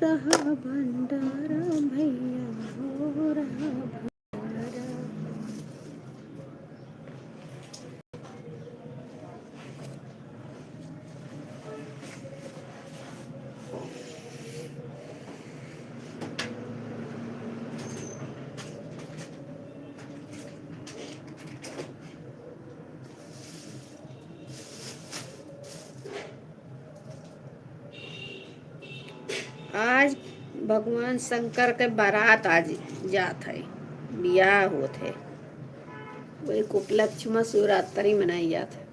रहा भंडारा भैया, हो रहा भंडारा। आज भगवान शंकर के बारात आज जात है, बियाह होत है, वही उपलक्ष्य में शिवरात्रि मनाई जात है।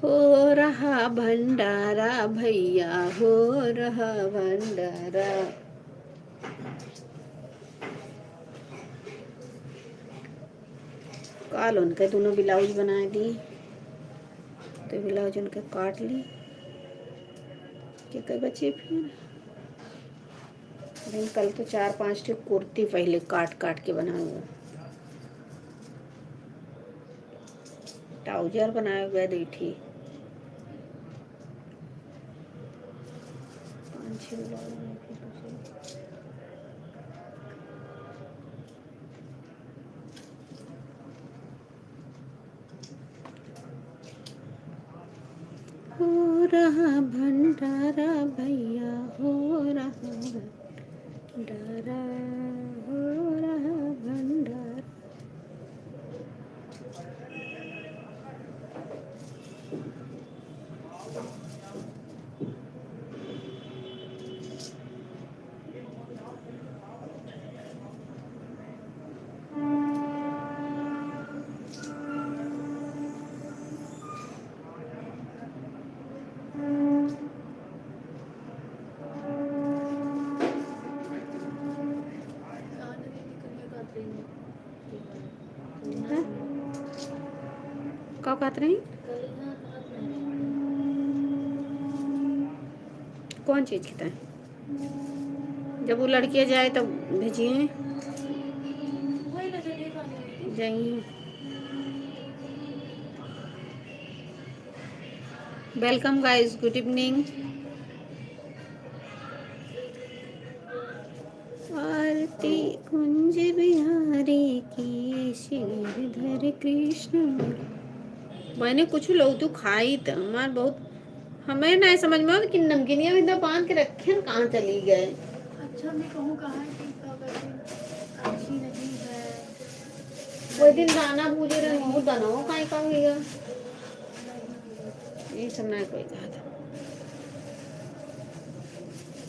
हो रहा भंडारा भैया, हो रहा भंडारा। काल उनके दोनों ब्लाउज बनाए दी, तो ब्लाउज उनके काट ली क्या बचे फिर। लेकिन कल तो 4-5 ठी कुर्ती पहले काट काट के बनाए हुए, ट्राउजर बनाए हुए 2 ठी, 5-6 ब्लाउज। हो रहा भंडारा भैया, हो रहा भंडारा, हो रहा भंडारा। क्या बात रही? कौन चीज की है? जब वो लड़कियां जाए तब भेजिए जाइए। Welcome guys, good evening. Aarti Kunj Bihari की, श्रीधर कृष्ण। मैंने कुछ लोग तो खाई तो हमार बहुत, हमें नहीं समझ में कि नमकीनिया भी बांध के रखे कहाँ चली गए। अच्छा मैं कहूँ कहाँ अच्छी नहीं है। वो दिन दाना भूजे रहे वो दाना कहीं का होगा, ये सब नहीं कोई कहा था।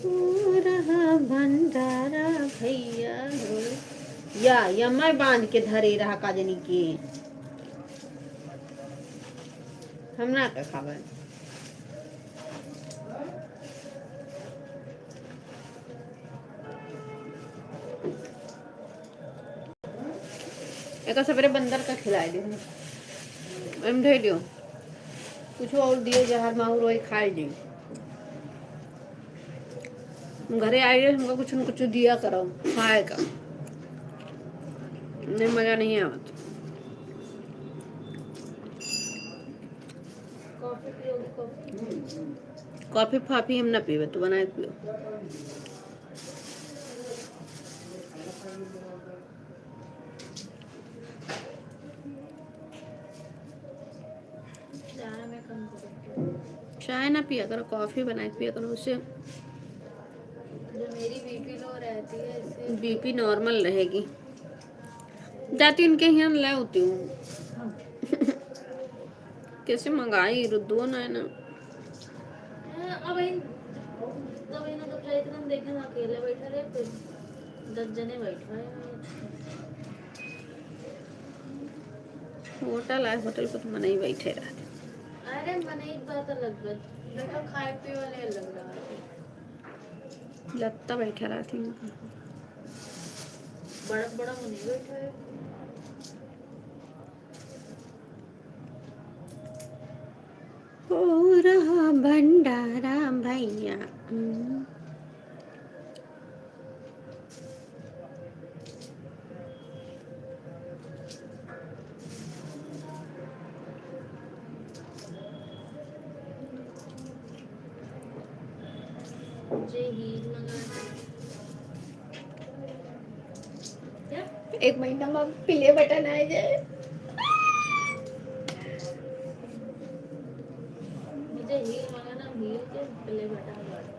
हो रहा भंडारा भैया, हो या मैं बांध के धरे रहा काजनी के, हम ना का खावे। एक सवेरे बंदर का खिलाए दे हम धो दियो, कुछ और दिए जहर माहौर वही खाए दी। घरे आए हमको कुछ न कुछ दिया करो खाए का, नहीं मजा नहीं आवत। कॉफी फाफी हम ना पीवे, तो बनाए पियो। चाय ना पिया करो, कॉफी बनाए पिया करो, उससे जो मेरी बीपी लो रहती है इससे बीपी नॉर्मल रहेगी। जाती उनके यहाँ ले होती हूँ कैसे मंगाई रुद्दो ना है ना। अब तो देखे ना अकेले बैठा रहे, फिर 10 जने बैठा है। होटल है, होटल पर तो मन ही बैठे रहते। अरे मन एक बात अलग है, देखो खाए पिए वाले अलग रहा है, लगता बैठा रहती बड़ा बड़ा मन ही बैठा है। हो रहा भंडारा भैया। मुझे हील मंगाना है। क्या? 1 महीना में प्ले बटन आ जाए। मुझे हील मंगाना, हील के प्ले बटन वाला।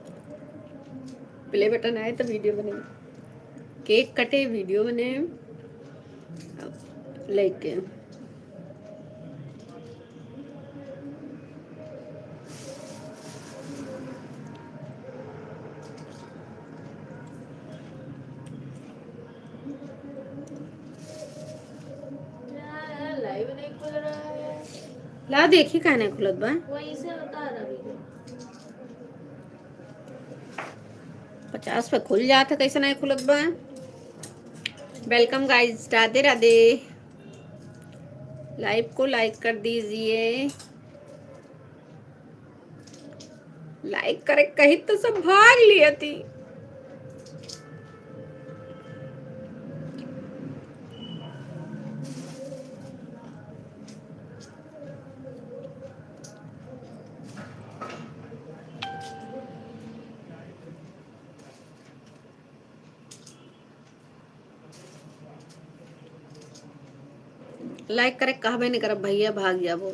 प्ले बटन आए तो वीडियो बने, केक कटे वीडियो बने लेके। क्या है, लाइव नहीं खुल रहा है। ला देखी कहने खुलत बा। वहीं से बता रहा वीडियो। 50 पे खुल जाता, कैसे नहीं खुलत बा। Welcome guys, Radhe Radhe. Live को लाइक कर दीजिए। लाइक करे कहीं तो सब भाग लिया थी। लाइक करे कहबे नहीं करब भैया, भाग जाबो।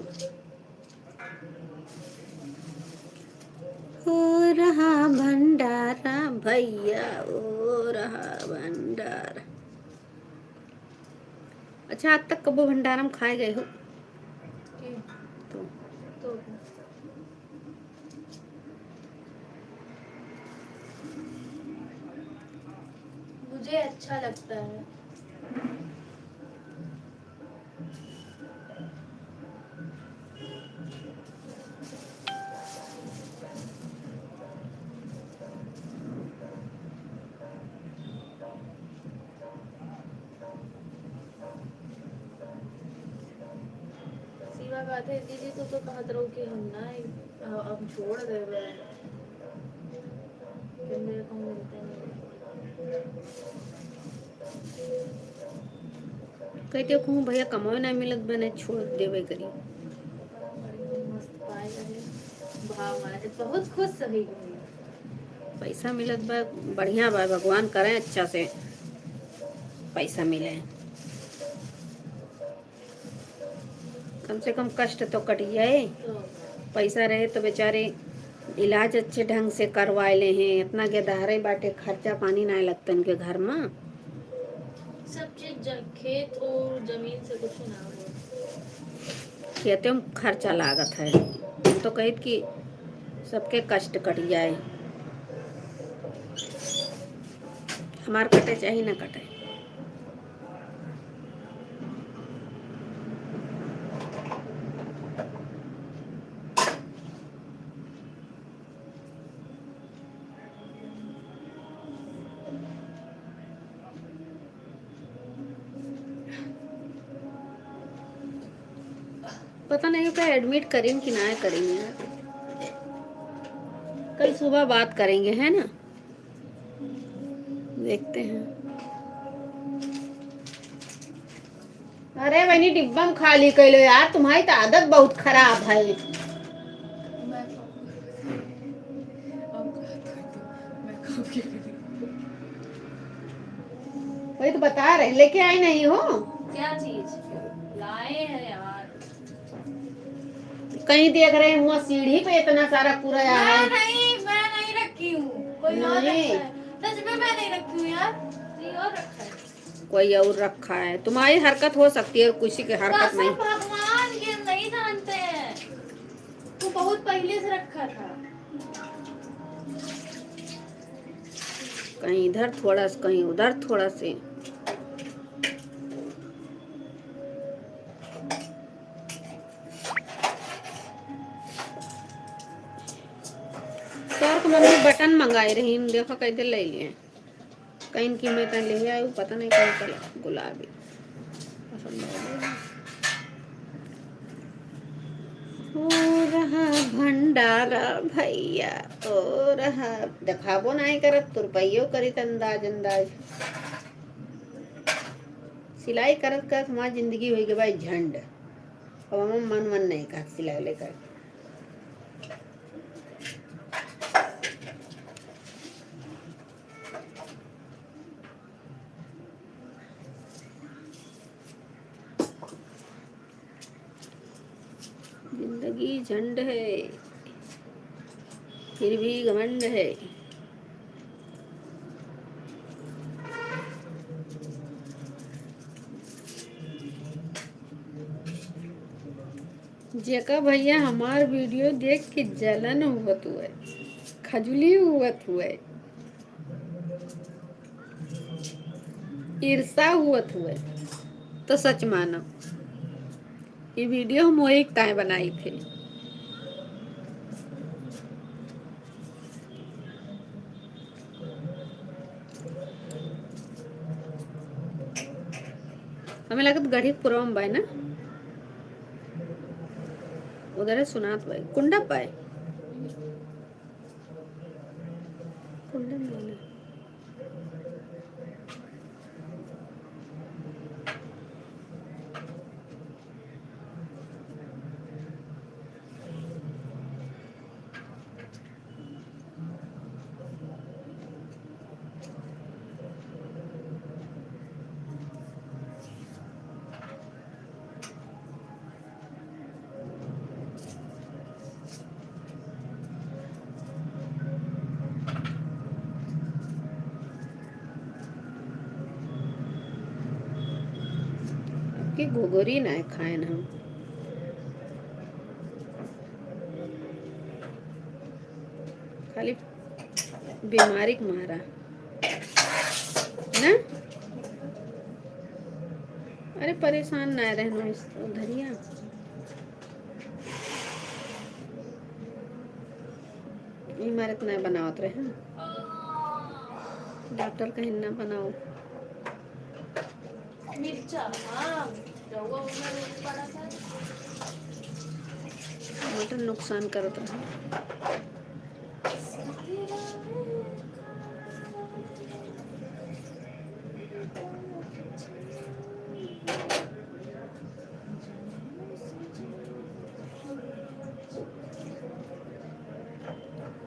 हो रहा भंडारा भैया, हो रहा भंडारा। अच्छा, आज तक कबो भंडारा में खाए गए हो? तो मुझे अच्छा लगता है। सीमा कहते दीदी तो कहत रहो कि हम ना अब छोड़ दे कि मेरे को मिलते नहीं। कहते कहूँ भैया कमाओ ना मिलत बने, छोड़ देवे करी। मस्त पाए रहे भाव मारे, बहुत खुश सही हुई। पैसा मिलत बा बढ़िया बा, भगवान करें अच्छा से पैसा मिले। कम से कम कष्ट तो कट जाए। तो पैसा रहे तो बेचारे इलाज अच्छे ढंग से करवाए ले हैं। इतना गेदारे बाटे, खर्चा पानी ना लगता इनके घर में। सब चीज खेत और जमीन से कुछ ना हो। खेते में खर्चा लागत है। हम तो कहित कि सबके कष्ट कट जाए, हमार कटे चाहे ना कटे। पता नहीं क्या एडमिट करें कि ना करें यार। कल सुबह बात करेंगे, है ना, देखते हैं। अरे बहनी डिब्बा में खाली कर लो यार, तुम्हारी तो आदत बहुत खराब है। वही तो बता रहे, लेके आई नहीं हो। क्या चीज लाए हैं यार? कहीं देख रहे हुआ सीढ़ी पे इतना सारा कूड़ा है। मैं नहीं रखी हूँ, कोई और रखा है। सच में मैं नहीं रखी हूँ यार, कोई और रखा है। कोई और रखा है, तुम्हारी हरकत हो सकती है और किसी की हरकत नहीं। भगवान ये नहीं जानते हैं, वो बहुत पहले से रखा था। कहीं इधर थोड़ा सा, कहीं उधर थोड़ा से। सर मम्मी बटन मंगाई रही, देखो कैसे ले लिए। कहीं की मैं तो ले आई, पता नहीं कौन सा गुलाबी पसंद है। हो रहा भंडारा भैया, हो रहा। दिखाबो नहीं करत तो रुपयो करी अंदाज अंदाज। सिलाई करत करत हमारी जिंदगी हुई गई भाई झंड। अब हम मन नहीं कर सिलाई लेकर। जिंदगी झंड है फिर भी घमंड है। जेका भैया हमार वीडियो देख के जलन हुआ हुए, खजुली हुए, ईर्षा हुए, तो सच मानो ये वीडियो हम वही ताए बनाई थे। हमें लगत गढ़ी पुरम बाय ना, उधर सुनात बाय कुंडा पाए कुंडा में कि घोघरी ना खाए ना हम खाली बीमारी के मारा ना। अरे परेशान ना रहना इस उधरिया इमारत ना बनावत रहे डॉक्टर कहीं ना बनाओ मिर्चा। हाँ रहुआ उधर पड़ा था। मटन नुकसान करता है।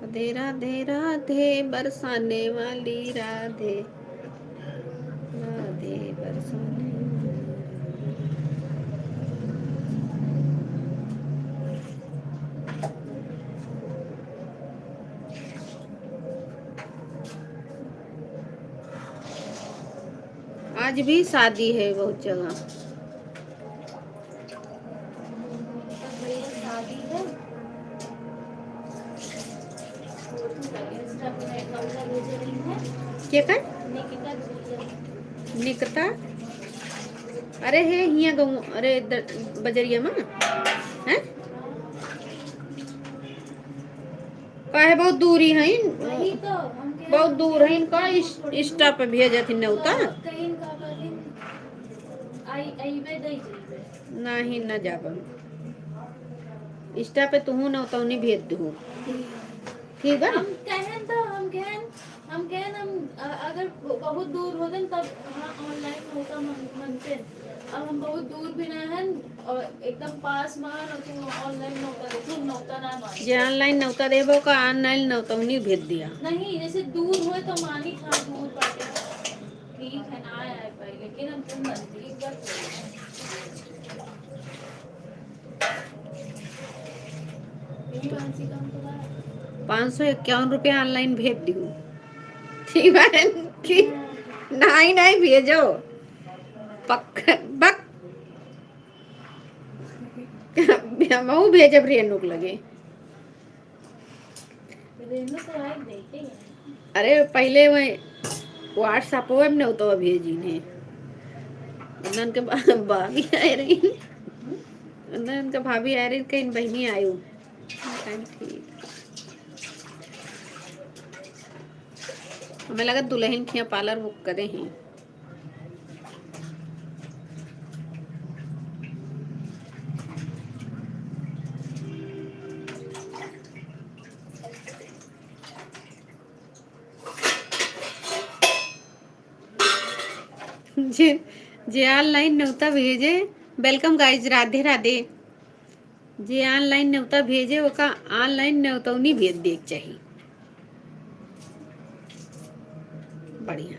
राधे राधे राधे बरसाने वाली राधे राधे बरसाने आज भी शादी है बहुत जगह। शादी है क्या कर निकता अरे है हिया गाँव अरे बजरिया में है काहे बहुत दूरी है वही तो हम कह बहुत दूर है इनका इंस्टा पे भेजे थी नौता कहीं का दिन आई आई वे दई जइबे नहीं न जाब इंस्टा पे तू नौता उन्हीं भेज दू ठीक बा। हम कहन तो हम कहन हम अगर बहुत दूर हो गन तब हाँ ऑनलाइन होता मनते। अब हम बहुत दूर भी ना हैं और एकदम पास मान और तू ऑनलाइन नौता दे तू नौता ना मान जे ऑनलाइन नौता देबो का ऑनलाइन नौता उन्हीं भेज दिया। नहीं जैसे दूर हुए तो मानी था दूर बाटे ठीक है ना आए पाए लेकिन हम तुम नजदीक बस 551 रुपया ऑनलाइन भेज दी ठीक है कि नहीं नहीं भेजो पक बक मैं भेजब रेनुक लगे। रेनू तो आए देखे हैं। अरे पहले मैं व्हाट्सएप में न तो भेजी ने उनन के भाभी आ रही उनन के भाभी आ रही कहीं बहनी आयु ठीक हमें लगा दुल्हन खिया पार्लर बुक करे हैं। जे जे ऑनलाइन न्योता भेजे वेलकम गाइज राधे राधे जे ऑनलाइन न्योता भेजे ओका ऑनलाइन न्योता नहीं भेज दे चाहिए बढ़िया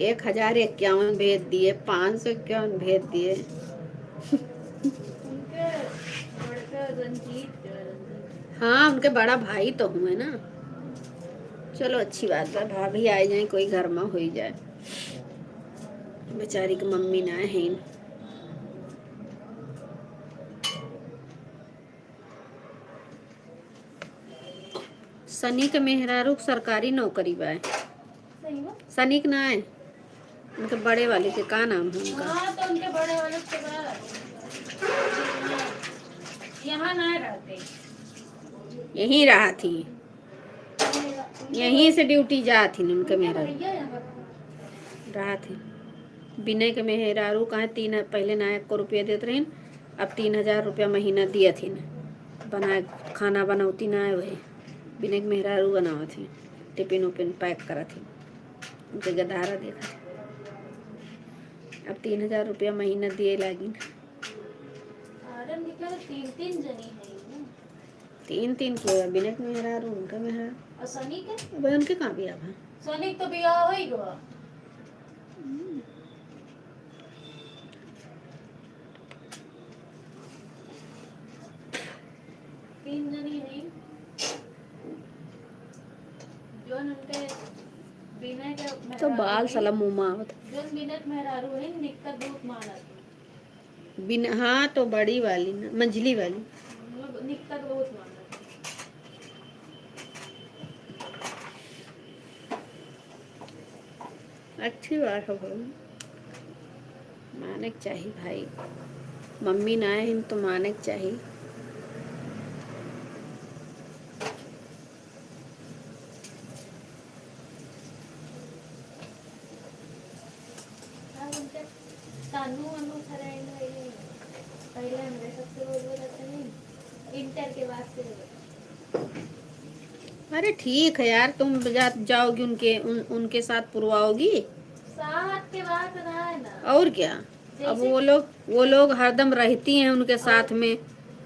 1051 भेज दिए 551 भेज दिए उनके लड़के हाँ उनके बड़ा भाई तो हुए ना। चलो अच्छी बात है, भाभी आ जाए, कोई घर में हो ही जाए। बेचारी की मम्मी ना है। सनी के मेहरारू सरकारी नौकरी बा। सही में सनी के ना है, उनके बड़े वाले के का नाम है उनका? हाँ तो उनके बड़े वाले के बाद यहाँ ना रहते, यहीं रहा थी, यहीं से ड्यूटी जा थी उनके उनके मेहरारू भैया यहाँ रहा थे। विनय के मेहरारू कहा पहले ना 1 रुपया देते रही, अब 3,000 रुपया महीना दिए थी। बनाए खाना बनौती ना है वही विनय के मेहरारू बनावा थी, टिफिन उपिन पैक करा थी, उनके गदारा देखा थी। अब 3,000 रुपया महीना दिए लागी। आरन निकला तो 3-3 जनी है ना। 3-3 के विनय के मेहरारू, उनका मेहरारू। और सनी के भाई उनके कहाँ भी अब सनी तो बियाह हो ही गया। तीन जनी है जो उनके विनय के तो बाल साला मुँह में आवत। जो विनय के मेहरारू है निकता दूध माना थी। बिना हाँ तो बड़ी वाली ना, मंझली वाली। निकता दूध माना अच्छी बात है भाई, माने के चाहिए भाई। मम्मी ना है तो माने के चाहिए। उनके तानू अनु थराइन है पहले हमरे सबसे बोल रहते नहीं इंटर के बाद से। अरे ठीक है यार, तुम जाओगी उनके साथ पुरवाओगी। साथ के बाद रहा है ना और क्या। अब वो लोग हरदम रहती हैं उनके साथ में,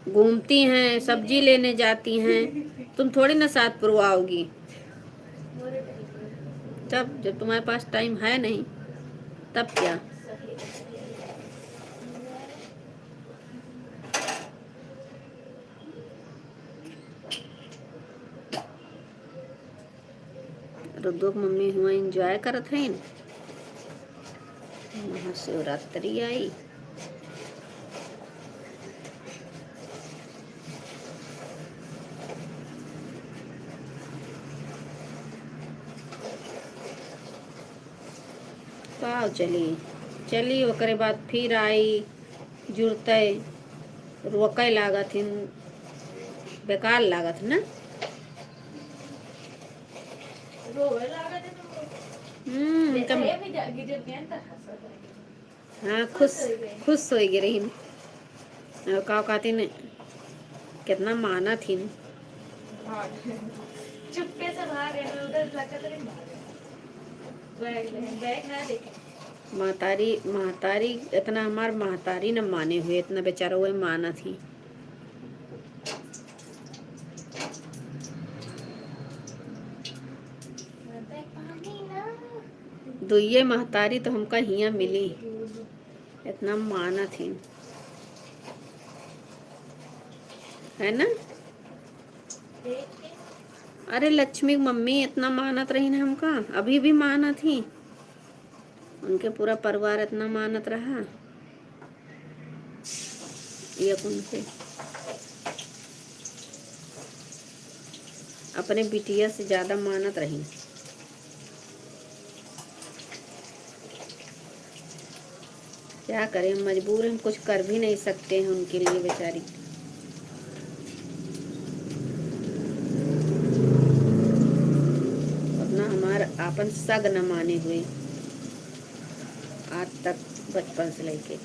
घूमती हैं, सब्जी लेने जाती हैं। तुम थोड़ी ना साथ पुरवाओगी। तब जब तुम्हारे पास टाइम है नहीं तब क्या। रुद्र की मम्मी हुआ एंजॉय करत हैं। महाशिवरात्रि आई। पाव चली ओकरे बाद फिर आई जुड़ते रोके लागत हिन, बेकार लागत ना। जैसे कम ये भी जागी जब गया तो हंसत रही। हाँ खुश हो गई रही का कहती ने कितना माना थी। चुपके से भाग गए उधर लगा तो नहीं भागे बैग ना देखे। महतारी इतना हमार महतारी न माने हुए, इतना बेचारा हुए माना थी। दुइये महतारी तो हमका हिया मिली, इतना माना थी है ना। अरे लक्ष्मी मम्मी इतना मानत रही ना हमका, अभी भी माना थी। उनके पूरा परिवार इतना मानत रहा ये उनके अपने बिटिया से ज्यादा मानत रही। क्या करें, हम मजबूर, हम कुछ कर भी नहीं सकते हैं उनके लिए बेचारी। अपना हमारा आपन सग न माने हुए आज तक, बचपन से लेके।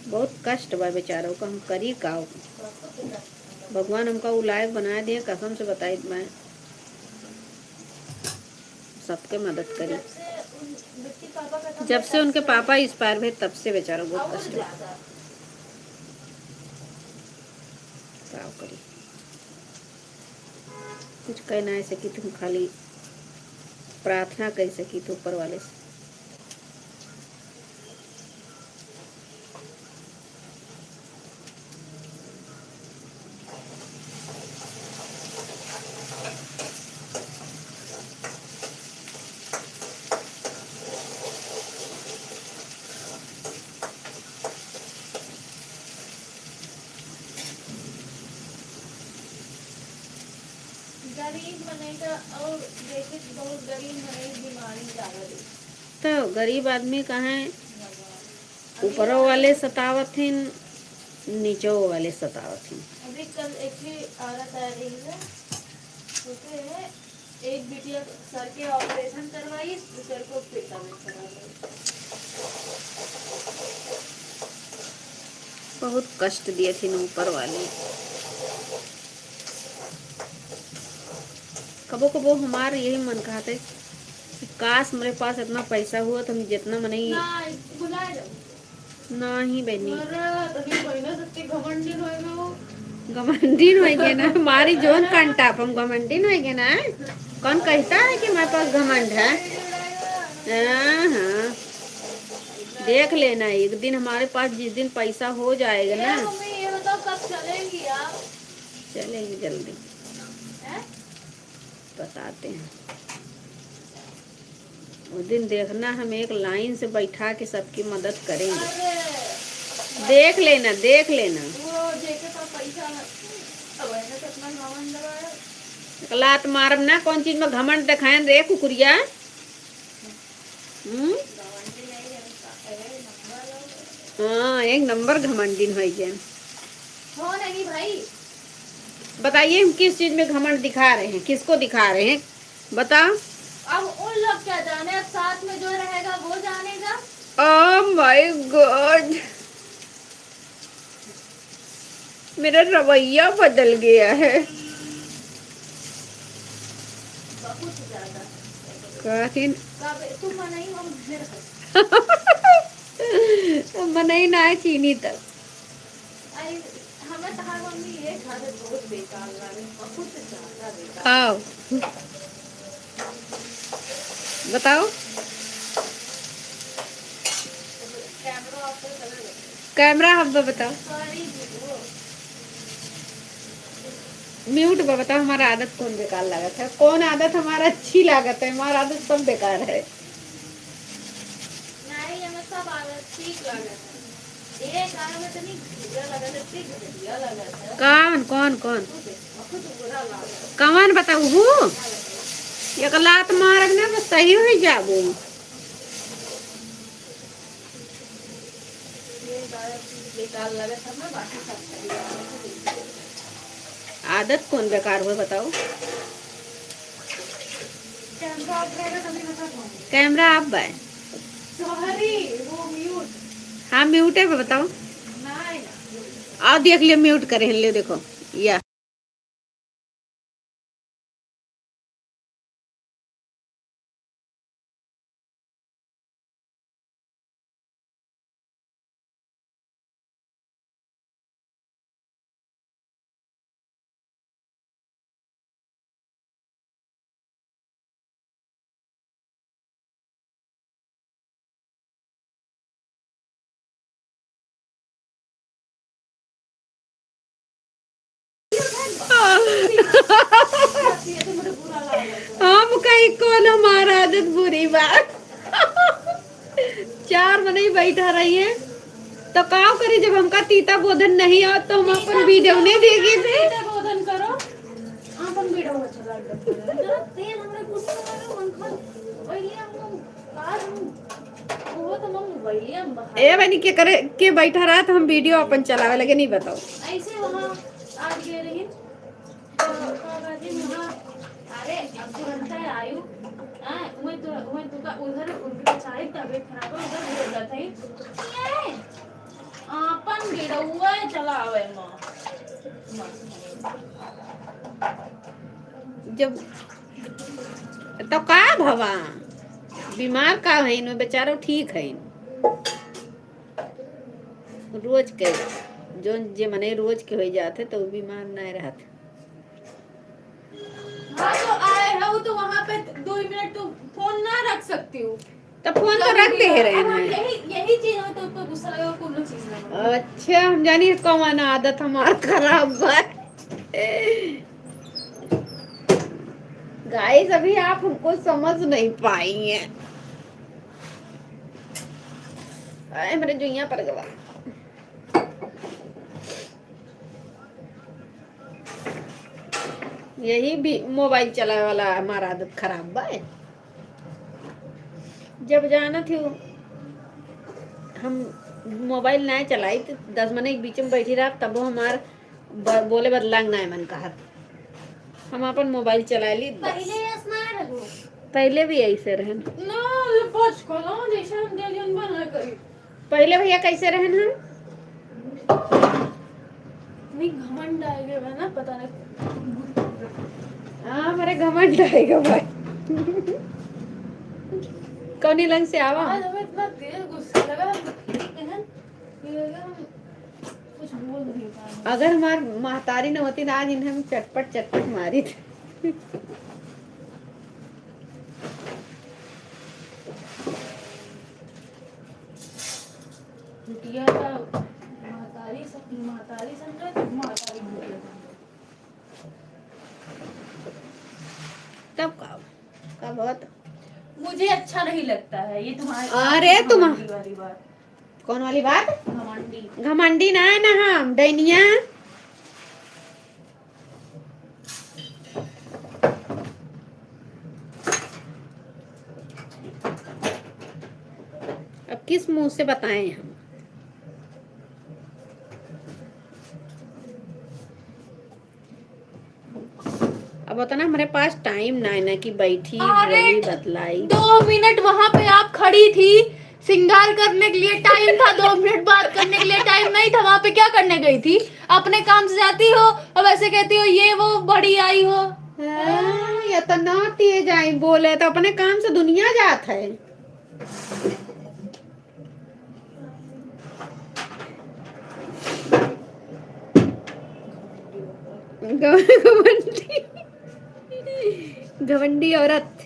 बहुत कष्ट बा बेचारों का, हम करी का। भगवान हमका वो लायक बना दिए, कसम से बताई मैं सबके मदद करी। जब से उनके पापा एक्सपायर हुए तब से बेचारा बहुत कष्ट है। क्या करी, कुछ कह ना सकी, तुम खाली प्रार्थना कर सकी तो ऊपर वाले से। गरीब बनेगा और देखे बहुत गरीब बने बीमारी ज्यादा दी तो गरीब आदमी कहाँ भगवान। ऊपरों वाले सतावत हिन, नीचों वाले सतावत हिन। अभी कल एक ही औरत आ रही है, उसे एक बिटिया सर के ऑपरेशन करवाई, दूसरे को पेटा में करवाई। बहुत कष्ट दिए थे ऊपर वाले। कबो कबो हमार यही मन कहते कि काश मेरे पास इतना पैसा हुआ तो हम जितना मने ना बुलाए जाओ ना ही बहनी तभी महीना सकते घमंडी होएगा वो। घमंडी होएगे ना हमारी जोन कंटा हम घमंडी होएगे ना। कौन कहता है कि हमारे पास घमंड है? हाँ हाँ, देख लेना एक दिन हमारे पास जिस दिन पैसा हो जाएगा ना। मम्मी ये बताओ कब चलेंगी आप? चलेंगे जल्दी, हैं? बताते हैं उस दिन। देखना हम एक लाइन से बैठा के सबकी मदद करेंगे। अरे देख लेना देख लेना। वो जेके पास पैसा अब ऐसा कितना घमंड लगाया। लात मारब ना कौन चीज में घमंड दिखाएं रे कुकुरिया। घमंडी नहीं है, अरे नंबर हाँ एक नंबर घमंडिन हो गए। हो नहीं भाई। बताइए हम किस चीज में घमंड दिखा रहे हैं, किसको दिखा रहे हैं बताओ। अब उन लोग क्या जाने, अब साथ में जो रहेगा वो जानेगा। ओह माय गॉड, मेरा रवैया बदल गया है। बहुत ज्यादा कठिन तू मनाई हम मनई ना है चीनी तक। हमें कहा मम्मी ये खाना बहुत बेकार लगे, बहुत ज्यादा बेकार। आओ बताओ। कैमरा ऑफ कर दे। कैमरा हम बताओ। सॉरी म्यूट पर बताओ हमारा आदत कौन बेकार लागत है, कौन आदत हमारा अच्छी लागत है। हमारा आदत सब बेकार है। नहीं हमें सब आदत ठीक लगा था। ये गाना में तो नहीं घिरा लगा था, ठीक घिरा लगा था। कौन कौन कौन बहुत बुरा लगा। कौन बताऊ हूँ एक लात मारब ना तो सही हो जाबो। ये गाना बेकार लगा था ना, बाकी सब सही लगा। आदत कौन बेकार हुआ बताओ। कैमरा ऑफ रहेगा तभी बता पाऊंगी। कैमरा आप बाय। सॉरी वो म्यूट। हाँ म्यूट है बताओ। नहीं आओ देख लियो म्यूट करे ले देखो या हम कहीं कौन हमारा आदत बुरी बात। चार महीने बैठा रही है तो का करी जब हमका तीता बोधन नहीं आ तो हम अपन वीडियो नहीं देगी थे। बोधन करो अपन वीडियो अच्छा लगता है तेल हमरे गुस्सा लगा मंखन वही हम आज हम वो तो हम वही हम ए बनी के करे के बैठा रहा तो हम वीडियो अपन चलावे लगे नहीं बताओ। ऐसे वहां आज गए रही तो बाजी वहां अरे अब तो घंटा है आयु हां मैं तो का उधर उनके चाय तबीयत खराब है उधर बोल रहा था ये अपन गिरौआ चलावे मां जब तो का भवा बीमार का है इन बेचारो ठीक है रोज के जो जे मने रोज के हो जाते तो बीमार नहीं रहते। हाँ तो आए हो तो वहाँ पे 2 मिनट तो फोन ना रख सकती हूँ। तो फोन तो रख दे रहे हैं। यही चीज हो तो ऊपर गुस्सा लगा कोई चीज ना। अच्छा हम जानी कौन आदत हमार खराब है। गाइस अभी आप हमको समझ नहीं पाई हैं। अरे मेरे जुइयां पर गवा यही भी मोबाइल चलाए वाला हमारा आदत खराब बा। जब जाना थी हम मोबाइल ना चलाई तो 10 मिनट के बीच में बैठी रहा, तब वो हमार बोले बदलांग ना मन कहा हम अपन मोबाइल चला ली बस। पहले ऐसा ना रहो। पहले भी ऐसे रहन। ना ये बच को ना जैसे हम गलियन बना करी। पहले भैया कैसे रहन हम? नहीं घमंड आएगा ना पता नहीं। हाँ हमारे घमंड आएगा भाई। कौनी लंग से आवा? आज हमें इतना तेज गुस्सा लगा कुछ बोल नहीं पा। अगर हमार महतारी न होती ना आज इन्हें हम चटपट चटपट मारी थी। बिटिया का महतारी समझे तो महतारी बिटिया तब कब होता? मुझे अच्छा नहीं लगता है ये तुम्हारे। अरे तुम वाली बात। कौन वाली बात? घमंडी। घमंडी ना है ना हम डैनिया। अब किस मुंह से बताएं हम? अब होता ना हमारे पास टाइम ना है ना कि बैठी बोली बतलाई। 2 मिनट वहाँ पे आप खड़ी थी सिंगार करने के लिए टाइम था। 2 मिनट बात करने के लिए टाइम नहीं था। वहाँ पे क्या करने गई थी? अपने काम से जाती हो और वैसे कहती हो ये वो बड़ी आई हो। या तो ना तेज आई बोले तो अपने काम से दुनिया जात है। घमंडी घमंडी औरत।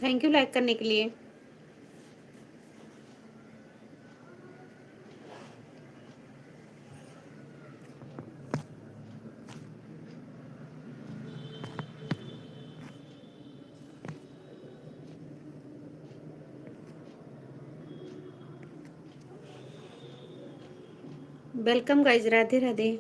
थैंक यू लाइक करने के लिए। Welcome guys, Radhe Radhe.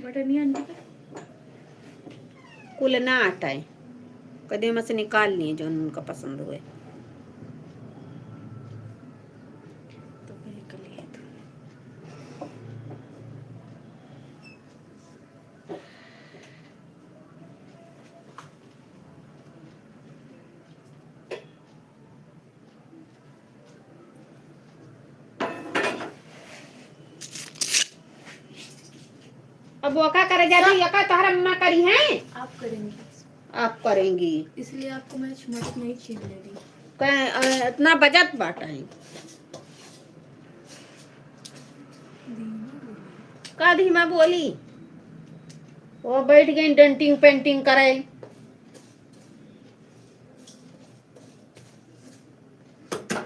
Butter नहीं आंटी का कुल ना हटाए, कदे में से निकाल लिए जो उनका पसंद हुए तो फिर निकल लिए तो। अब वो क्या करे जाती ये का तोहरा मम्मा करी है आप करेंगी, आप करेंगी इसलिए आपको मैं मत नहीं छीन ले रही। इतना बजट बाटा है का धीमा बोली वो बैठ गई डेंटिंग पेंटिंग करे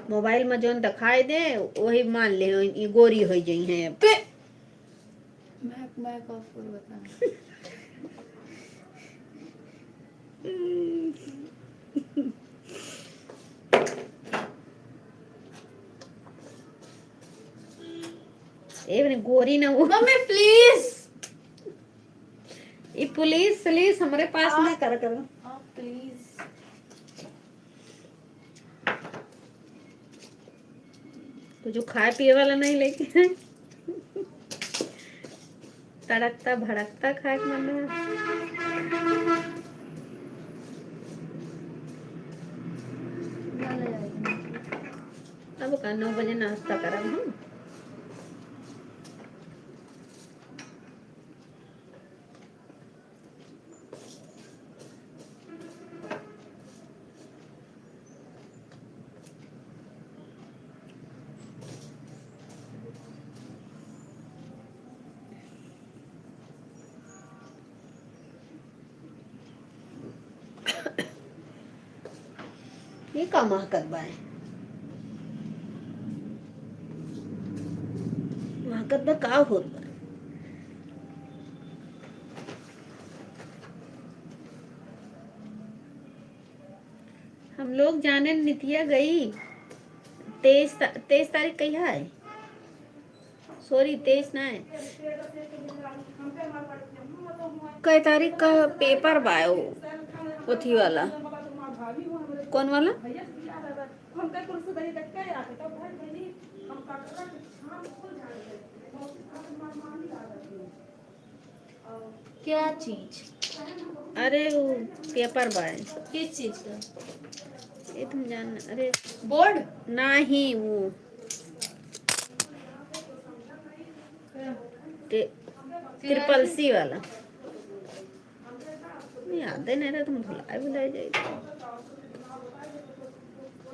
मोबाइल में जोन दिखाई दे वही मान ले ये गोरी हो गई है अब मैं कॉफ बता ए बने गोरी ना वो मम्मी प्लीज ये पुलिस पुलिस हमारे पास ना कर करो आप प्लीज तो जो खाए पिए वाला नहीं लेके तड़कता भड़कता खाए के मन में अब का 9 बजे नाश्ता करब हम ये का महकत बा महकत बा का होत बा हम लोग जाने नितिया गई 23 तारीख कहिया है सॉरी 23 ना है कई तारीख का पेपर बा वो उथी वाला कौन वाला क्या चीज अरे वो पेपर बा किस चीज का ये तुम जान अरे बोर्ड नहीं वो ट्रिपल सी वाला याद नहीं रहा तुम भुलाए जाएगी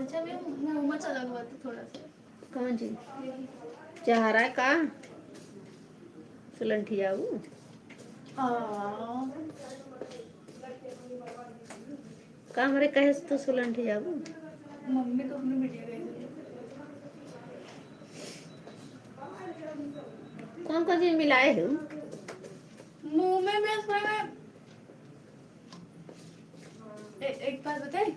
अच्छा मैं मुंह में चला हुआ था थोड़ा सा कौन चीज चेहरा का सुलंठी जाऊ का हमारे कहे तो सुलंठी जाऊ मम्मी तो अपनी मीडिया गई थी कौन कौन चीज मिलाए हो मुंह में मैं एक बात बताए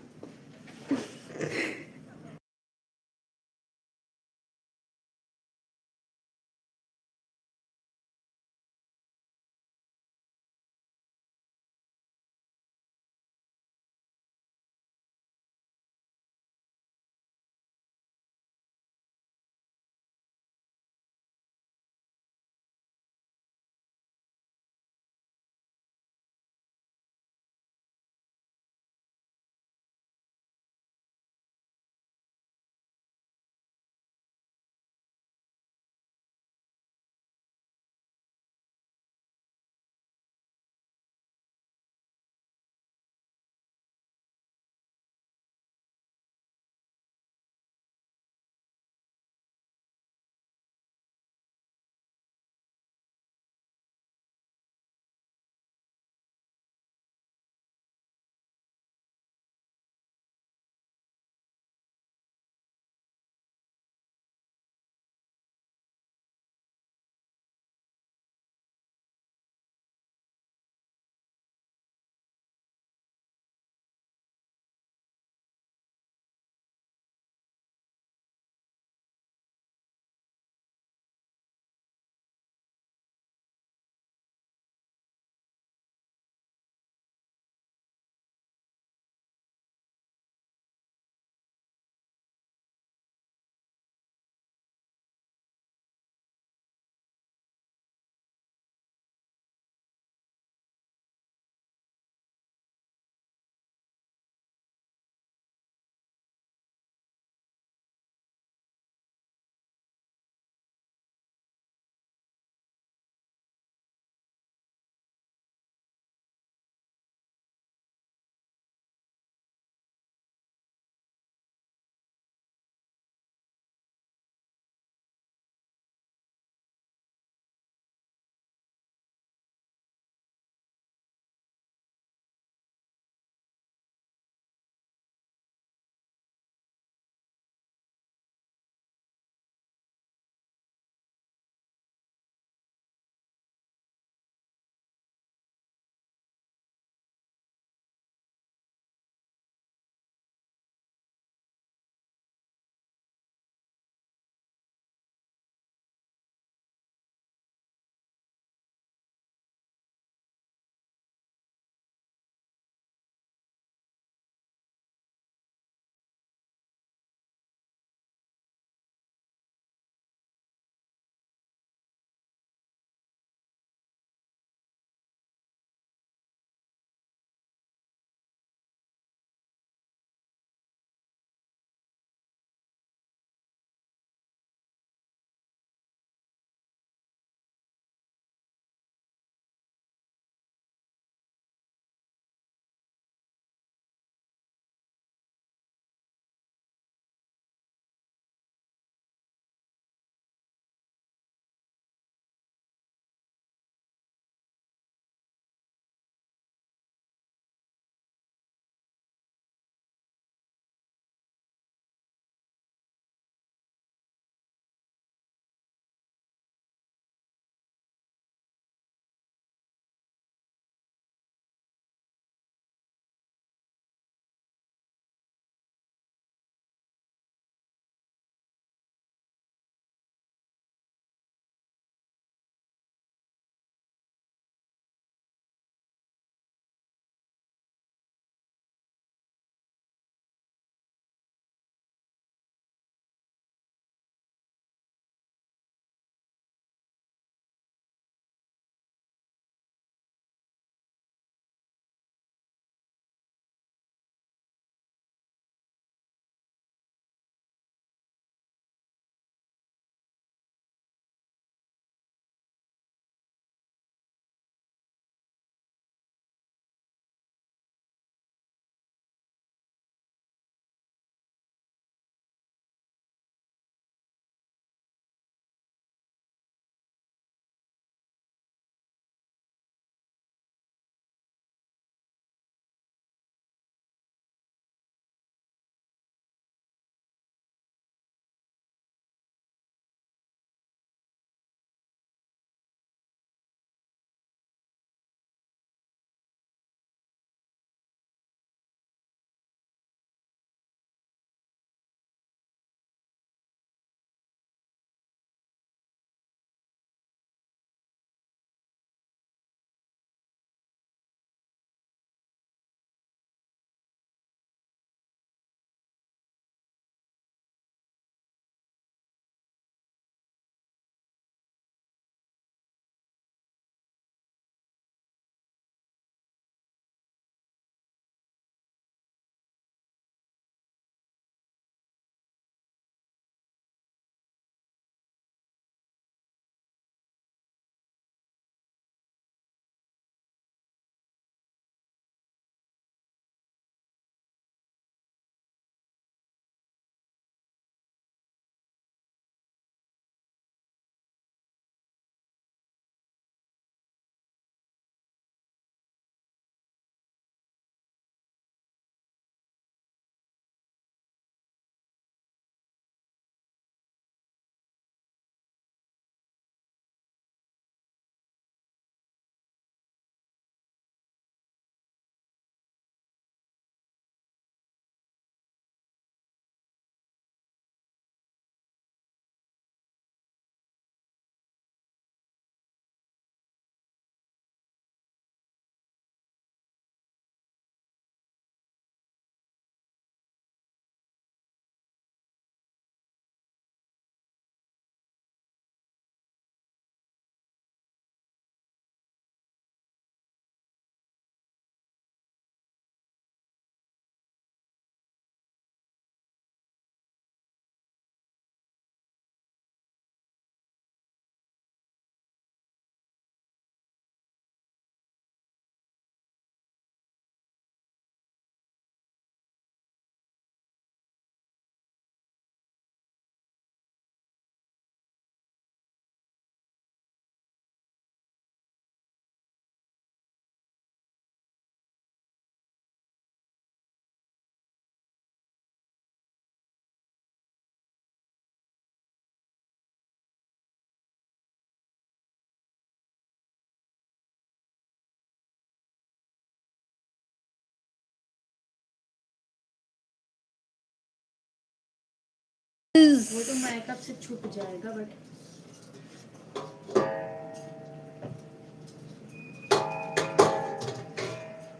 वो तो मेकअप से छुप जाएगा बट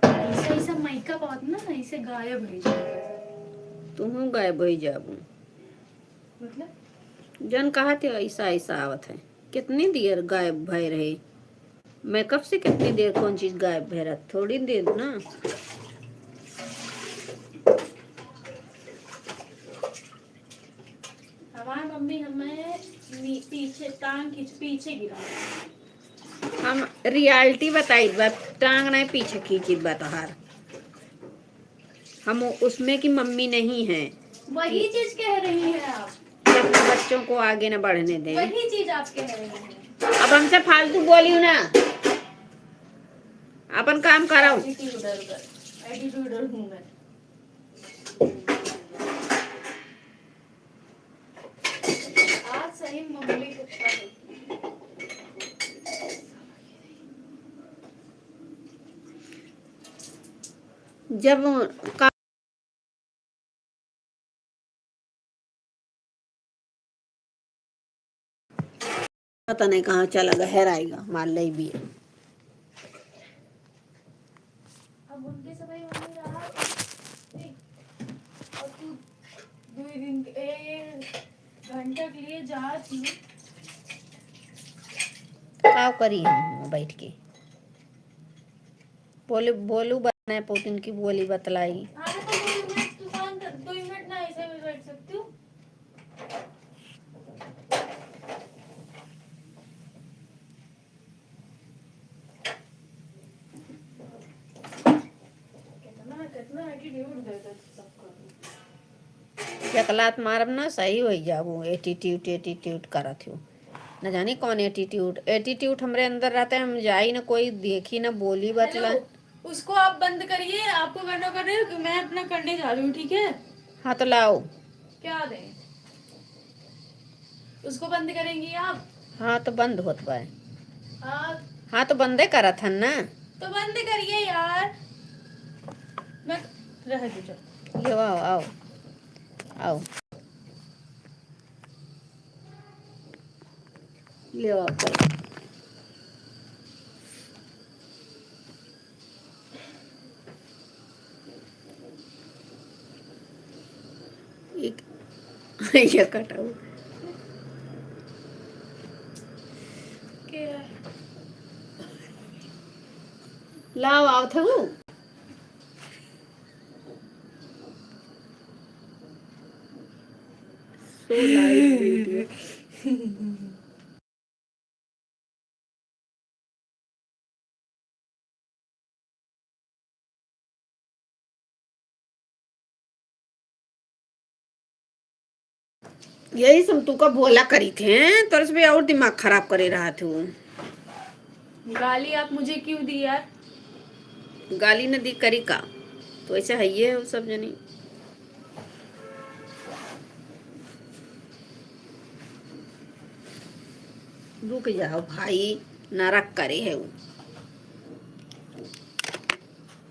ऐसा ऐसा मेकअप आत ना ऐसे गायब हो जाएगा तुम गायब हो जाबू मतलब जन कहा थे ऐसा ऐसा आवत है कितनी देर गायब भय रहे मेकअप से कितनी देर कौन चीज गायब भय रहा थोड़ी देर ना हमारी मम्मी हमें पीछे टांग खींच पीछे गिरा हम रियलिटी बताई बात टांग नहीं पीछे खींची बात हार हम उसमें की मम्मी नहीं है वही चीज कह रही है आप कि अपने बच्चों को आगे न बढ़ने दें वही चीज आप कह रहे हैं अब हमसे फालतू बोलियो ना अपन काम कराओ एटीट्यूडर हूँ मैं आज सही मम्मी को जब का पता नहीं कहाँ चला गया आएगा मान ले भी अब उनके समय मम्मी रहा और तू 2 दिन घंटा के लिए जा थी क्या करी हम बैठ के बोलू बनाए पुतिन की बोली बतलाई हाँ तो 2 मिनट दुकान 2 मिनट ना ऐसे में बैठ सकती हूँ कितना कितना एटीट्यूड देता सबको चकलात मारब ना सही हो जाबू एटीट्यूड करत हो न जाने कौन एटीट्यूड हमरे अंदर रहता है हम जाई ना कोई देखी ना बोली बतला हेलो उसको आप बंद करिए आपको करना कर रहे हो कि मैं अपना करने जा रही हूँ ठीक है हाँ तो लाओ क्या दें उसको बंद करेंगी आप हाँ तो बंद होत बा हाँ हाँ तो बंदे करत हन ना तो बंद करिए यार मैं रह दीजिए ले आओ आओ आओ ले आओ भाई एक ये कटाऊ क्या लाओ आओ थे वो सो लाइव वीडियो यही सब तू का भोला करी थे तरस भी और दिमाग खराब करे रहा थे वो गाली आप मुझे क्यों दी यार गाली न दी करी का तो ऐसा है ये वो सब जनी रुक जाओ भाई नरक करे है वो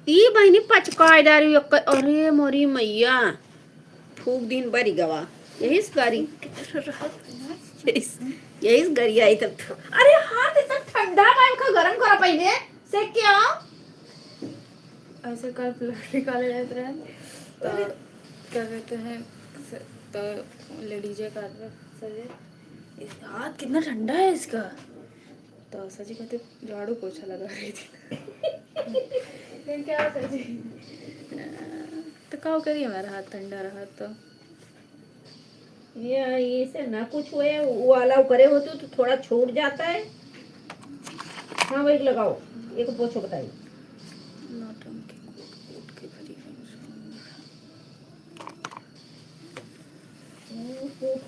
ई बहनी पचकाय डारी अरे मोरी मैया फूक दिन बरी गवा यही गाड़ी यही गाड़ी आई तब तो अरे हाथ इतना ठंडा टाइम का गरम करा पहले से क्या ऐसे कल लकड़ी काले रहते रहे तो क्या कहते हैं तो लेडीज काट रहे सर इसका हाथ कितना ठंडा है इसका तो सजी कहते झाड़ू पोछा लगा रही थी फिर क्या सजी तो क्या करिए हमारा हाथ ठंडा रहा तो ये से ना कुछ हुए वो अलाउ करे हो तो थोड़ा छूट जाता है हाँ वही लगाओ एक पोछो बताइए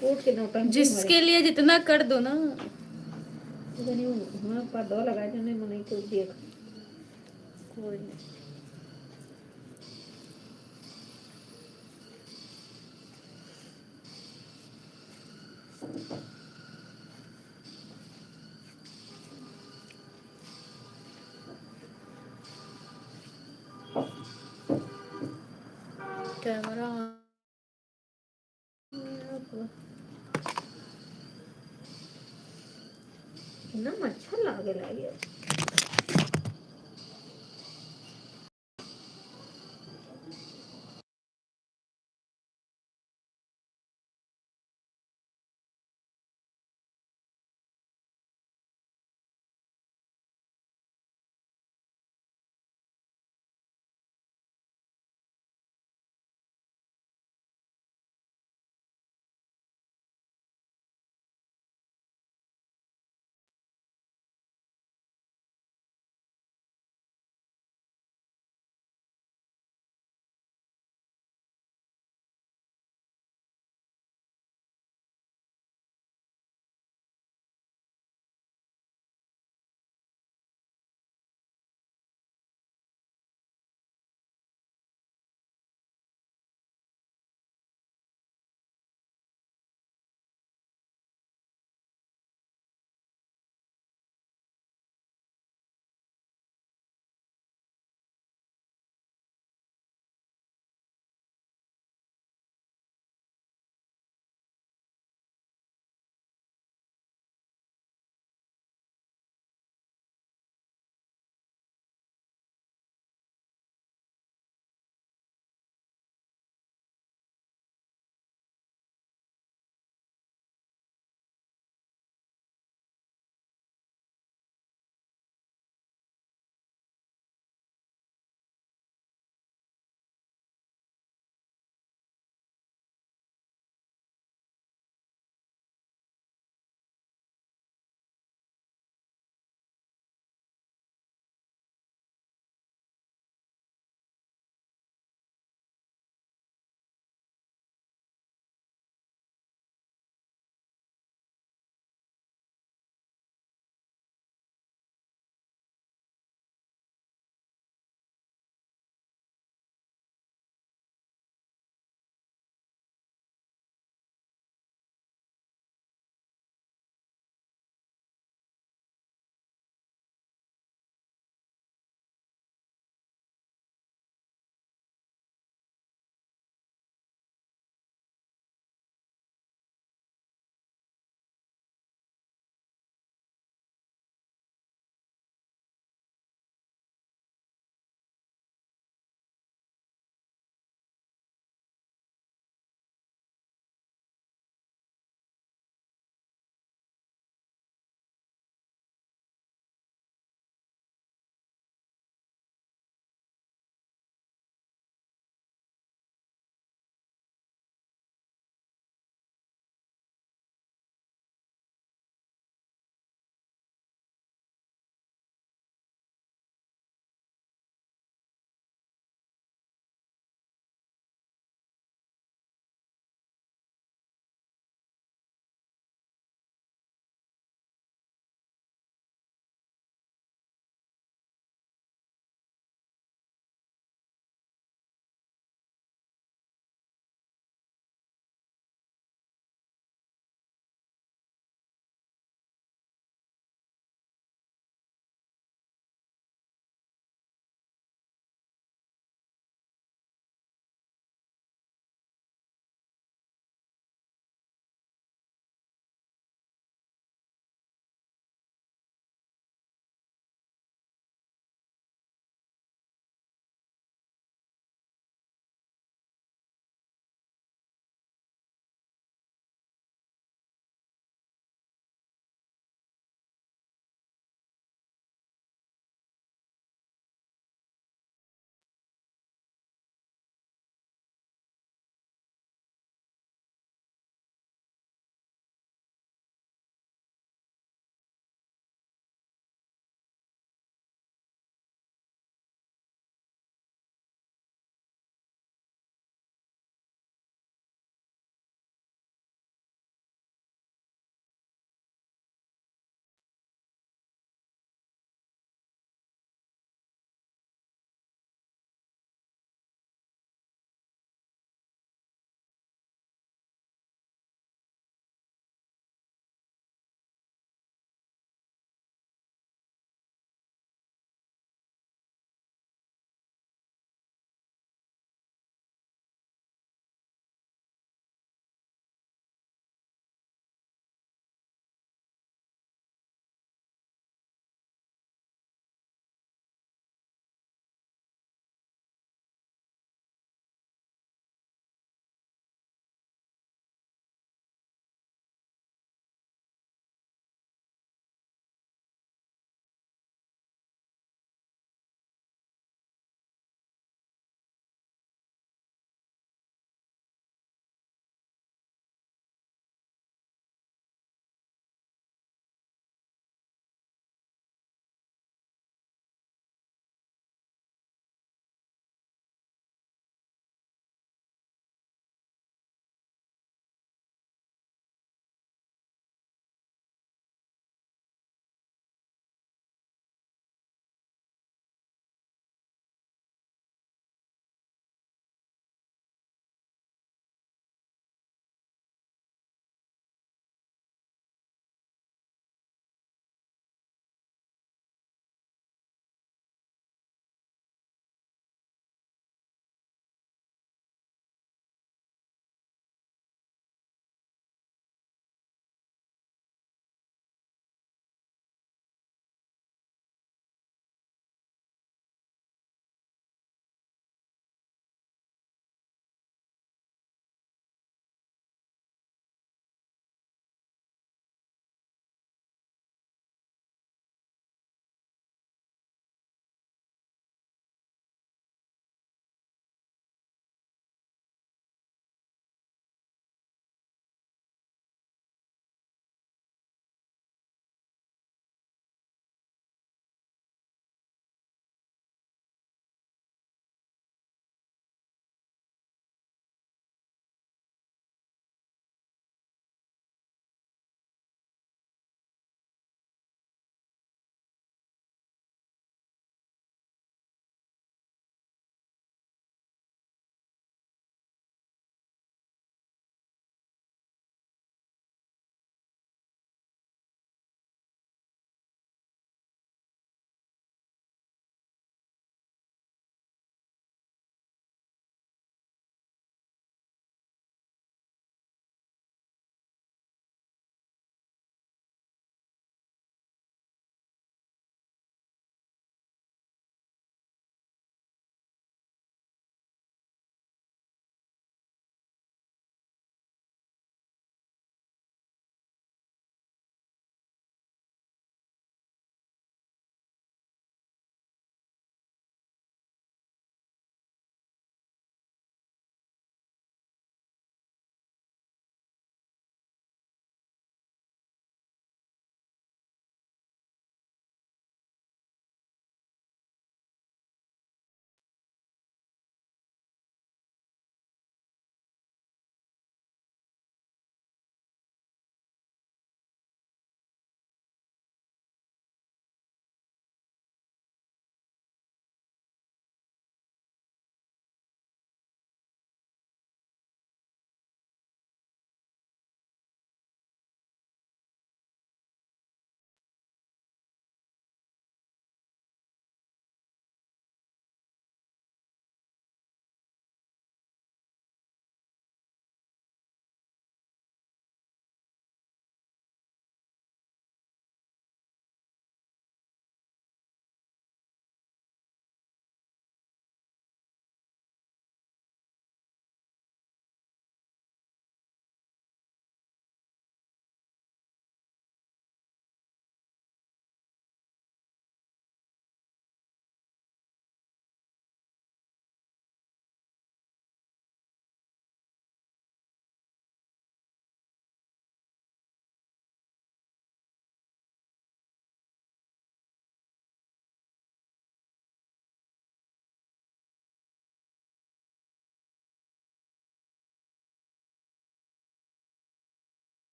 फूट के नौटंकी जिसके लिए जितना कर दो ना हाँ पर्दा लगाए तो नहीं मनाई तो देख कोई नहीं कैमरा ना मच्छर लागे लागे।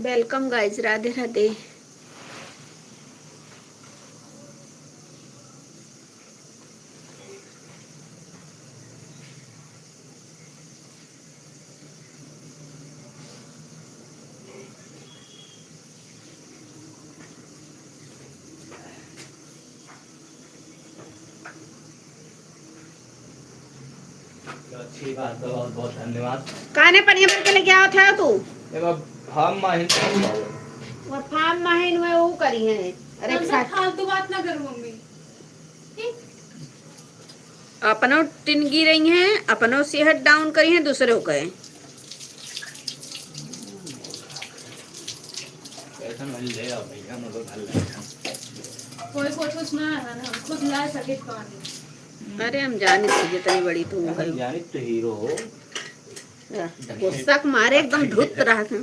Welcome guys, Radhe Radhe. अच्छी बात है, बहुत बहुत धन्यवाद। काने पनिया भर के लेके आओ था तू। एगो हम माहिन वो फार्म माहिन में वो करी है। अरे फालतू बात ना करो मम्मी। अपनो टिनगी रही हैं, अपनो सेहत डाउन करी हैं, दूसरे को कहे पैसा मिल जाएगा भैया, मतलब घर ले कोई कुछ ना है, हम खुद ला सके पानी। अरे हम जाने थी जितनी बड़ी तू हो गई। जानी तो हीरो हो। गुस्सा के मारे एकदम धुत रहा था।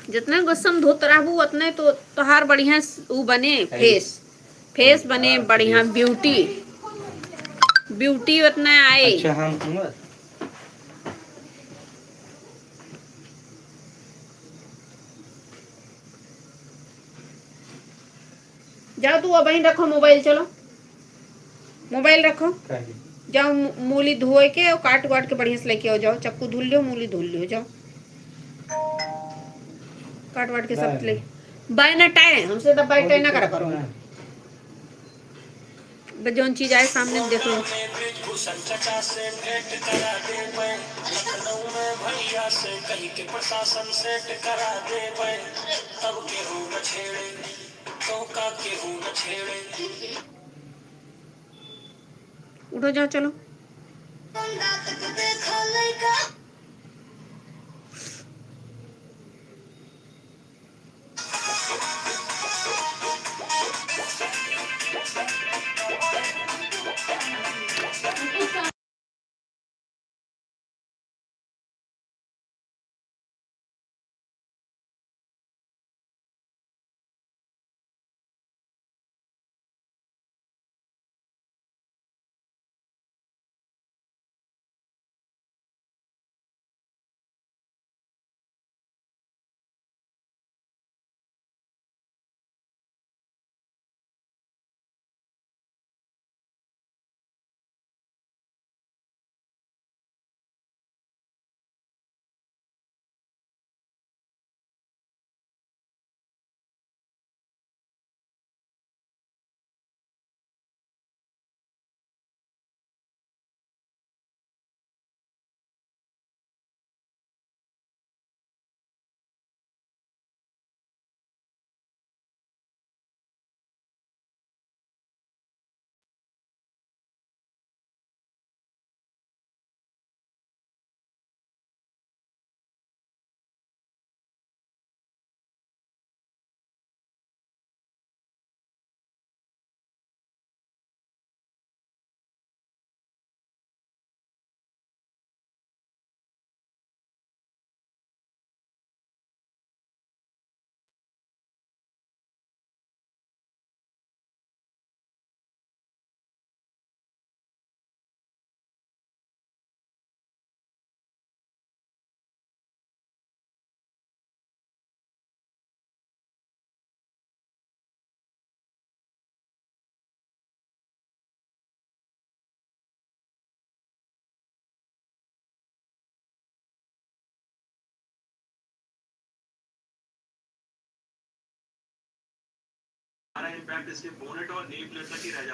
जितना गुस्सा में धुत रहा उतने तो तोहार बढ़िया वो बने फेस बने बढ़िया, ब्यूटी उतना आए। अच्छा हम जाओ तू अब वहीं रखो मोबाइल, चलो मोबाइल रखो, जाओ मूली धोए के और काट वाट के बढ़िया से लेके आओ। जाओ चक्कू धुल लियो, मूली धुल लियो, जाओ काट वाट के सब ले। बाय ना टाए हमसे तब बाय टाए ना करा करो। जौन चीज आए सामने देख लो। उठो जाओ चलो।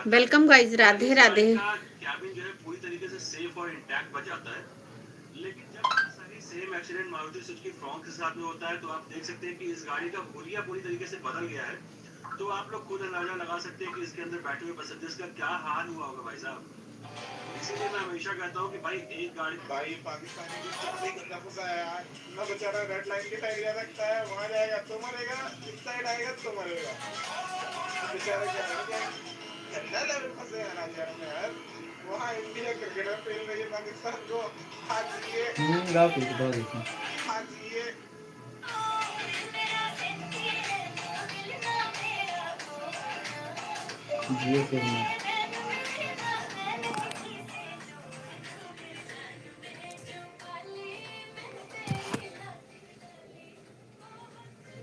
Welcome guys, Radhe Radhe. Cabin जो है पूरी तरीके से सेफ और इंटैक्ट बच जाता है, लेकिन जब सही same accident Maruti Suzuki Fronx के साथ में होता है तो आप देख सकते हैं कि इस गाड़ी का हुलिया पूरी तरीके से बदल गया है। तो आप लोग खुद अंदाजा लगा सकते हैं कि इसके अंदर बैठे हुए पैसेंजर्स का क्या हाल हुआ होगा भाई साहब। इसीलिए मैं हमेशा कहता हूँ कि भाई एक गाड़ी, भाई पाकिस्तानी यार ना बेचारा रेड लाइन के साइड जा सकता है, वहाँ जाएगा तो मरेगा, इस साइड आएगा तो मरेगा बेचारा। क्या फंसे यार, वहाँ इंडिया क्रिकेटर खेल रही है पाकिस्तान को, जियो